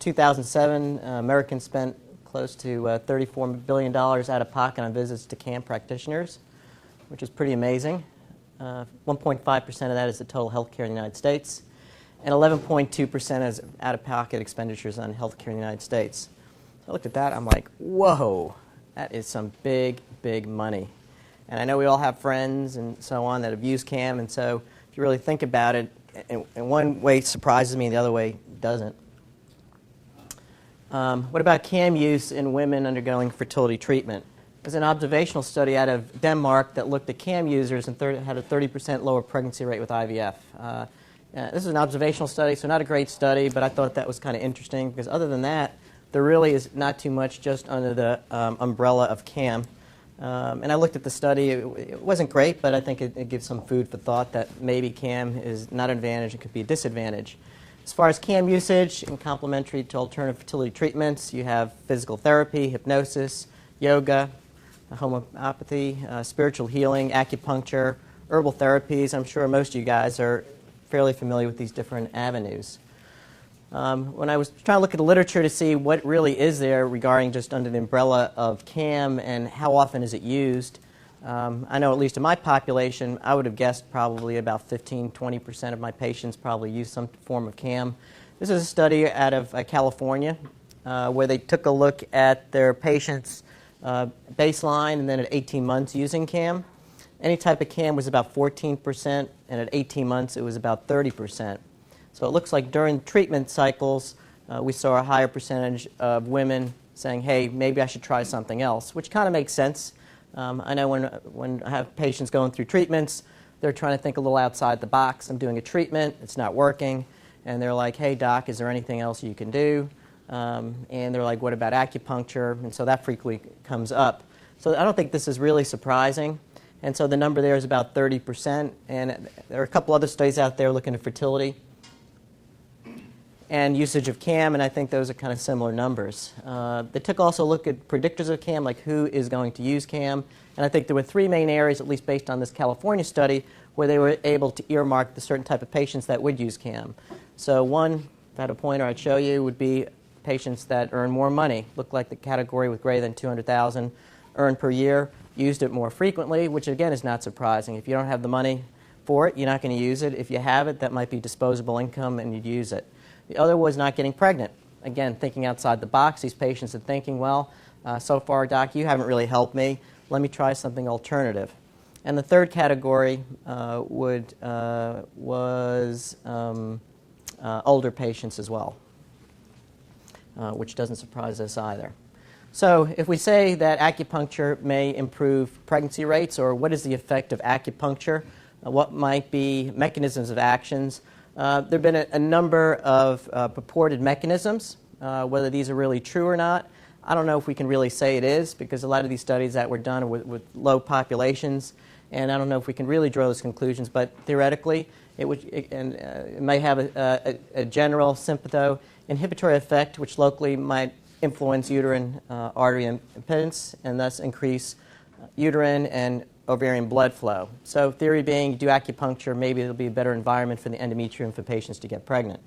2007, Americans spent close to $34 billion out of pocket on visits to CAM practitioners, which is pretty amazing. 1.5% of that is the total health care in the United States, and 11.2% is out-of-pocket expenditures on health care in the United States. So I looked at that, I'm like, whoa, that is some big, big money. And I know we all have friends and so on that have used CAM, and so if you really think about it, in one way it surprises me, the other way it doesn't. What about CAM use in women undergoing fertility treatment? There's an observational study out of Denmark that looked at CAM users and had a 30% lower pregnancy rate with IVF. This is an observational study, so not a great study, but I thought that was kind of interesting because other than that, there really is not too much just under the umbrella of CAM. And I looked at the study. It wasn't great, but I think it gives some food for thought that maybe CAM is not an advantage, it could be a disadvantage. As far as CAM usage and complementary to alternative fertility treatments, you have physical therapy, hypnosis, yoga, homeopathy, spiritual healing, acupuncture, herbal therapies. I'm sure most of you guys are fairly familiar with these different avenues. When I was trying to look at the literature to see what really is there regarding just under the umbrella of CAM and how often is it used, I know at least in my population, I would have guessed probably about 15-20% of my patients probably use some form of CAM. This is a study out of California where they took a look at their patients' baseline and then at 18 months using CAM. Any type of CAM was about 14%, and at 18 months it was about 30%. So it looks like during treatment cycles, we saw a higher percentage of women saying, hey, maybe I should try something else, which kind of makes sense. I know when I have patients going through treatments, they're trying to think a little outside the box. I'm doing a treatment, it's not working, and they're like, hey, doc, is there anything else you can do? And they're like, what about acupuncture? And so that frequently comes up. So I don't think this is really surprising. And so the number there is about 30%. And there are a couple other studies out there looking at fertility and usage of CAM, and I think those are kind of similar numbers. They took also a look at predictors of CAM, like who is going to use CAM. And I think there were three main areas, at least based on this California study, where they were able to earmark the certain type of patients that would use CAM. So one, if I had a pointer I'd show you, would be patients that earn more money. Look like the category with greater than $200,000 earned per year, used it more frequently, which again is not surprising. If you don't have the money for it, you're not going to use it. If you have it, that might be disposable income and you'd use it. The other was not getting pregnant. Again, thinking outside the box, these patients are thinking, well, so far, doc, you haven't really helped me. Let me try something alternative. And the third category was older patients as well, which doesn't surprise us either. So if we say that acupuncture may improve pregnancy rates, or what is the effect of acupuncture, what might be mechanisms of actions, there have been a number of purported mechanisms. Whether these are really true or not, I don't know if we can really say it is, because a lot of these studies that were done with low populations, and I don't know if we can really draw those conclusions, but theoretically it may have a general sympatho-inhibitory effect, which locally might influence uterine artery impedance and thus increase uterine and ovarian blood flow. So theory being, you do acupuncture, maybe it'll be a better environment for the endometrium for patients to get pregnant.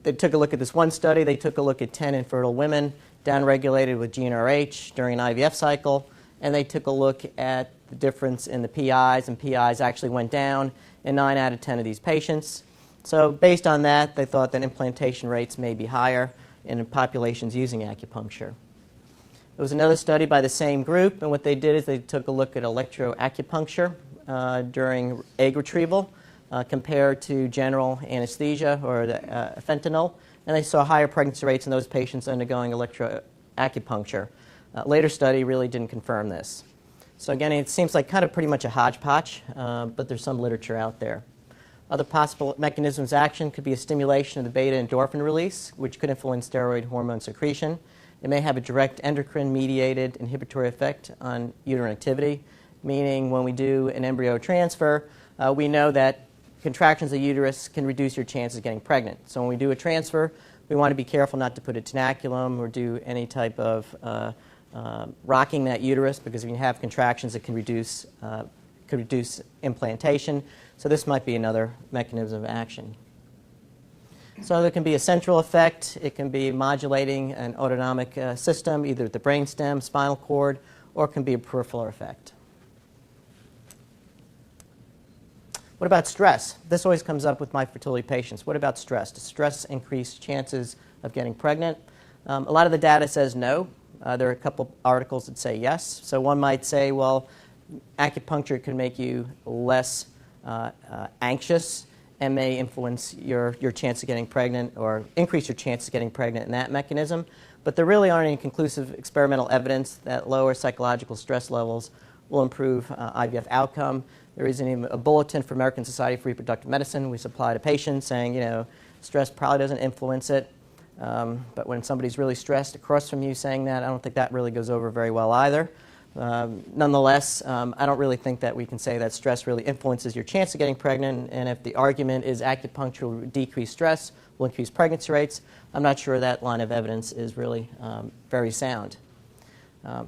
They took a look at this one study. They took a look at 10 infertile women downregulated with GnRH during an IVF cycle, and they took a look at the difference in the PIs, and PIs actually went down in 9 out of 10 of these patients. So based on that, they thought that implantation rates may be higher in populations using acupuncture. There was another study by the same group, and what they did is they took a look at electroacupuncture during egg retrieval compared to general anesthesia or the fentanyl, and they saw higher pregnancy rates in those patients undergoing electroacupuncture. Later study really didn't confirm this. So again, it seems like kind of pretty much a hodgepodge, but there's some literature out there. Other possible mechanisms of action could be a stimulation of the beta endorphin release, which could influence steroid hormone secretion. It may have a direct endocrine-mediated inhibitory effect on uterine activity, meaning when we do an embryo transfer, we know that contractions of the uterus can reduce your chances of getting pregnant. So when we do a transfer, we want to be careful not to put a tenaculum or do any type of rocking that uterus, because if you have contractions, it can reduce implantation. So this might be another mechanism of action. So there can be a central effect. It can be modulating an autonomic system, either at the brainstem, spinal cord, or it can be a peripheral effect. What about stress? This always comes up with my fertility patients. What about stress? Does stress increase chances of getting pregnant? A lot of the data says no. There are a couple articles that say yes. So one might say, well, acupuncture can make you less anxious and may influence your chance of getting pregnant or increase your chance of getting pregnant in that mechanism. But there really aren't any conclusive experimental evidence that lower psychological stress levels will improve IVF outcome. There isn't even a bulletin for American Society for Reproductive Medicine we supply to patients saying, stress probably doesn't influence it. But when somebody's really stressed across from you saying that, I don't think that really goes over very well either. Nonetheless, I don't really think that we can say that stress really influences your chance of getting pregnant, and if the argument is acupuncture will decrease stress, will increase pregnancy rates, I'm not sure that line of evidence is really very sound.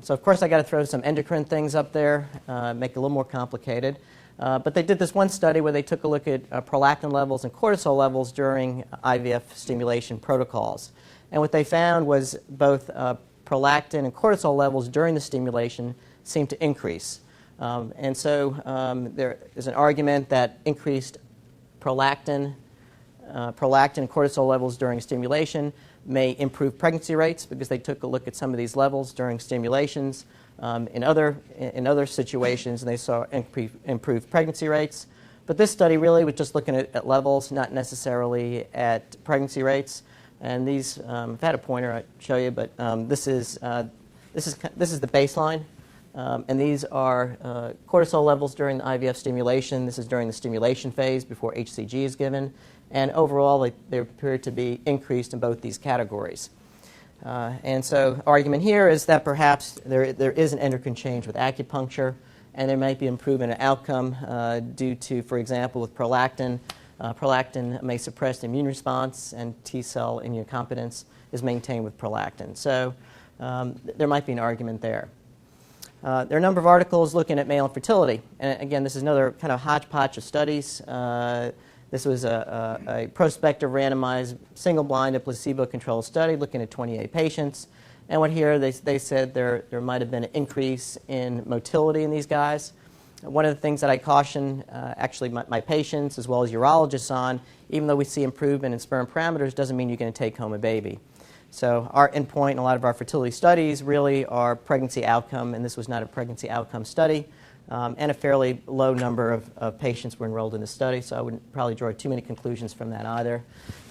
So of course I got to throw some endocrine things up there, make it a little more complicated. But they did this one study where they took a look at prolactin levels and cortisol levels during IVF stimulation protocols. And what they found was both prolactin and cortisol levels during the stimulation seemed to increase. And so there is an argument that increased prolactin and cortisol levels during stimulation may improve pregnancy rates because they took a look at some of these levels during stimulations in other situations, and they saw improved pregnancy rates. But this study really was just looking at levels, not necessarily at pregnancy rates. And these, if I had a pointer, I'd show you, but this is the baseline. And these are cortisol levels during the IVF stimulation. This is during the stimulation phase before HCG is given. And overall, they appear to be increased in both these categories. And so argument here is that perhaps there is an endocrine change with acupuncture, and there might be improvement in outcome due to, for example, with prolactin. Prolactin may suppress the immune response, and T-cell immunocompetence is maintained with prolactin. So there might be an argument there. There are a number of articles looking at male infertility. And again, this is another kind of hodgepodge of studies. This was a prospective randomized single-blinded placebo-controlled study looking at 28 patients. And what here they said there might have been an increase in motility in these guys. One of the things that I caution actually my patients as well as urologists on, even though we see improvement in sperm parameters, doesn't mean you're going to take home a baby. So our endpoint in a lot of our fertility studies really are pregnancy outcome, and this was not a pregnancy outcome study. And a fairly low number of patients were enrolled in the study, so I wouldn't probably draw too many conclusions from that either.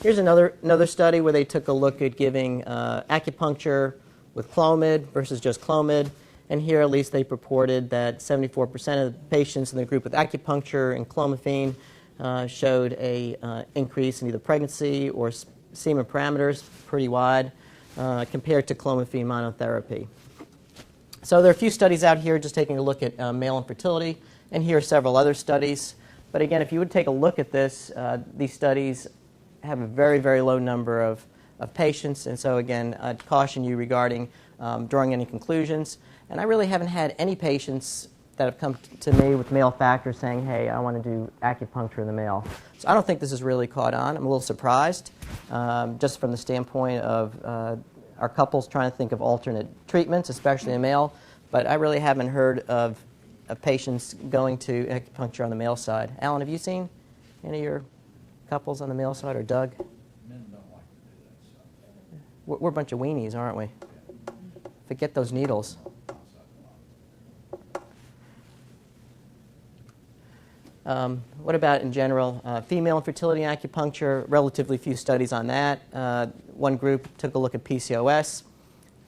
Here's another study where they took a look at giving acupuncture with Clomid versus just Clomid. And here, at least, they purported that 74% of the patients in the group with acupuncture and clomiphene showed an increase in either pregnancy or semen parameters, pretty wide, compared to clomiphene monotherapy. So there are a few studies out here just taking a look at male infertility, and here are several other studies. But again, if you would take a look at this, these studies have a very, very low number of patients, and so again, I'd caution you regarding drawing any conclusions. And I really haven't had any patients that have come to me with male factors saying, hey, I want to do acupuncture in the male. So I don't think this has really caught on. I'm a little surprised, just from the standpoint of our couples trying to think of alternate treatments, especially in male. But I really haven't heard of patients going to acupuncture on the male side. Alan, have you seen any of your couples on the male side, or Doug? Men don't like to do that stuff. We're a bunch of weenies, aren't we? Forget those needles. What about in general female infertility and acupuncture? Relatively few studies on that. One group took a look at PCOS,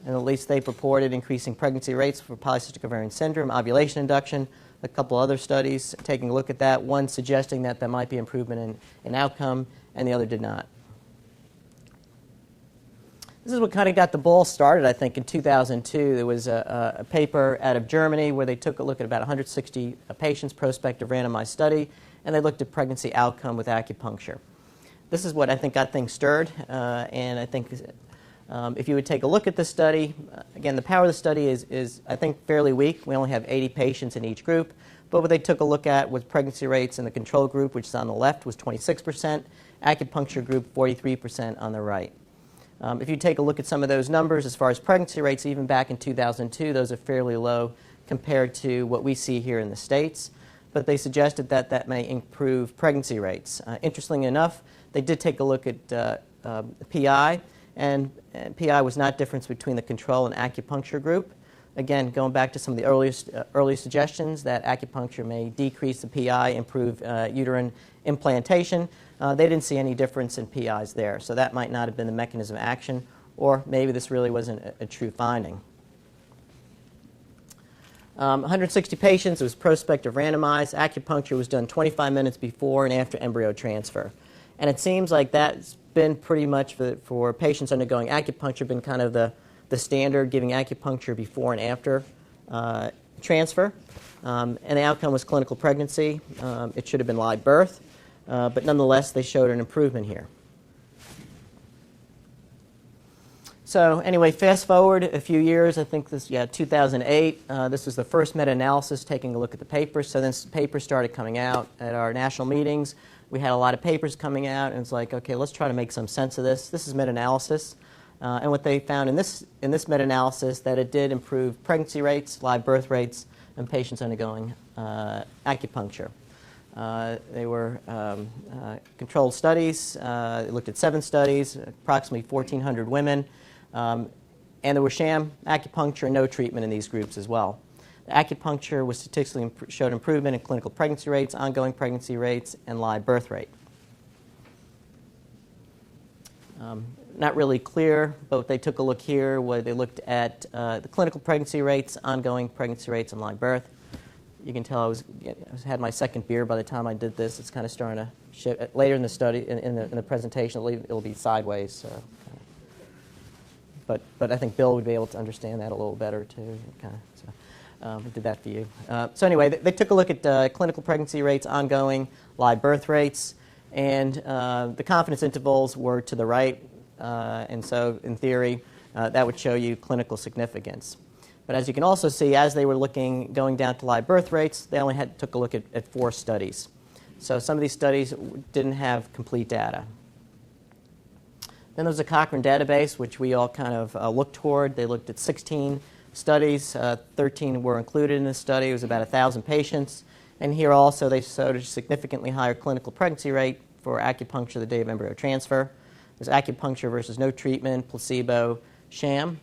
and at least they purported increasing pregnancy rates for polycystic ovarian syndrome, ovulation induction. A couple other studies taking a look at that, one suggesting that there might be improvement in outcome, and the other did not. This is what kind of got the ball started, I think, in 2002. There was a paper out of Germany where they took a look at about 160 patients, prospective randomized study, and they looked at pregnancy outcome with acupuncture. This is what I think got things stirred, and I think if you would take a look at this study, again, the power of the study is I think, fairly weak. We only have 80 patients in each group, But what they took a look at was pregnancy rates in the control group, which is on the left, was 26%, acupuncture group 43% on the right. If you take a look at some of those numbers as far as pregnancy rates, even back in 2002, those are fairly low compared to what we see here in the States. But they suggested that that may improve pregnancy rates. Interestingly enough, they did take a look at PI, and PI was not difference between the control and acupuncture group. Again, going back to some of the early suggestions that acupuncture may decrease the PI, improve uterine implantation, they didn't see any difference in PIs there. So that might not have been the mechanism of action, or maybe this really wasn't a true finding. 160 patients, it was prospective randomized. Acupuncture was done 25 minutes before and after embryo transfer. And it seems like that's been pretty much for patients undergoing acupuncture, been kind of the standard, giving acupuncture before and after transfer. And the outcome was clinical pregnancy. It should have been live birth, but nonetheless, they showed an improvement here. So anyway, fast forward a few years, I think this, 2008, this was the first meta-analysis taking a look at the papers. So then papers started coming out at our national meetings. We had a lot of papers coming out, and it's like, okay, let's try to make some sense of this. This is meta-analysis. And what they found in this meta-analysis, that it did improve pregnancy rates, live birth rates, in patients undergoing acupuncture. They were controlled studies. They looked at 7 studies, approximately 1,400 women. And there was sham acupuncture and no treatment in these groups as well. The acupuncture was statistically showed improvement in clinical pregnancy rates, ongoing pregnancy rates, and live birth rate. Not really clear, but they took a look here where they looked at the clinical pregnancy rates, ongoing pregnancy rates, and live birth. You can tell I had my second beer by the time I did this. It's kind of starting to shift. Later in the study, in the presentation, it'll be sideways. So. But I think Bill would be able to understand that a little better too. We did that for you. So anyway, they took a look at clinical pregnancy rates, ongoing live birth rates, and the confidence intervals were to the right. And so in theory, that would show you clinical significance. But as you can also see, as they were going down to live birth rates, they only took a look at 4 studies. So some of these studies didn't have complete data. Then there's a Cochrane database, which we all kind of looked toward. They looked at 16 studies. 13 were included in this study. It was about 1,000 patients. And here also they showed a significantly higher clinical pregnancy rate for acupuncture the day of embryo transfer. There's acupuncture versus no treatment, placebo, sham.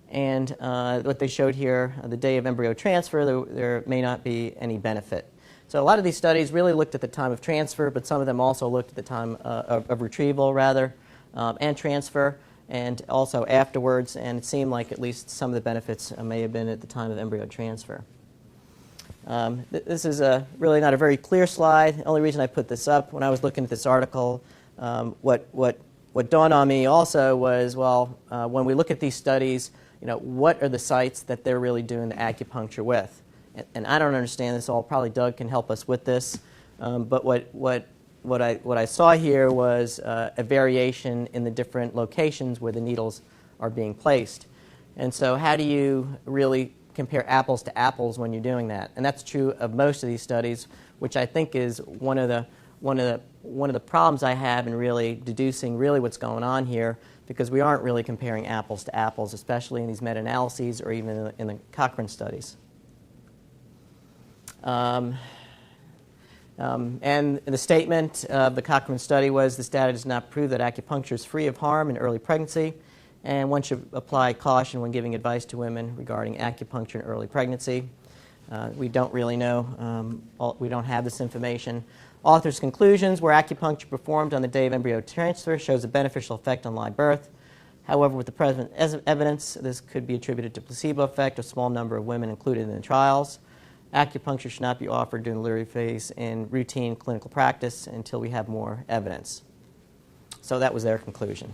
And what they showed here, the day of embryo transfer, there may not be any benefit. So a lot of these studies really looked at the time of transfer, but some of them also looked at the time of retrieval, rather, and transfer, and also afterwards. And it seemed like at least some of the benefits may have been at the time of embryo transfer. This is really not a very clear slide. The only reason I put this up, when I was looking at this article, what dawned on me also was, well, when we look at these studies, what are the sites that they're really doing the acupuncture with? And I don't understand this all. Probably Doug can help us with this. But what I saw here was a variation in the different locations where the needles are being placed. And so how do you really compare apples to apples when you're doing that? And that's true of most of these studies, which I think is one of the problems I have in really deducing really what's going on here, because we aren't really comparing apples to apples, especially in these meta-analyses or even in the Cochrane studies. And the statement of the Cochrane study was, this data does not prove that acupuncture is free of harm in early pregnancy, and one should apply caution when giving advice to women regarding acupuncture in early pregnancy. We don't really know. We don't have this information. Author's conclusions, where acupuncture performed on the day of embryo transfer shows a beneficial effect on live birth. However, with the present evidence, this could be attributed to placebo effect, a small number of women included in the trials. Acupuncture should not be offered during the delivery phase in routine clinical practice until we have more evidence. So that was their conclusion.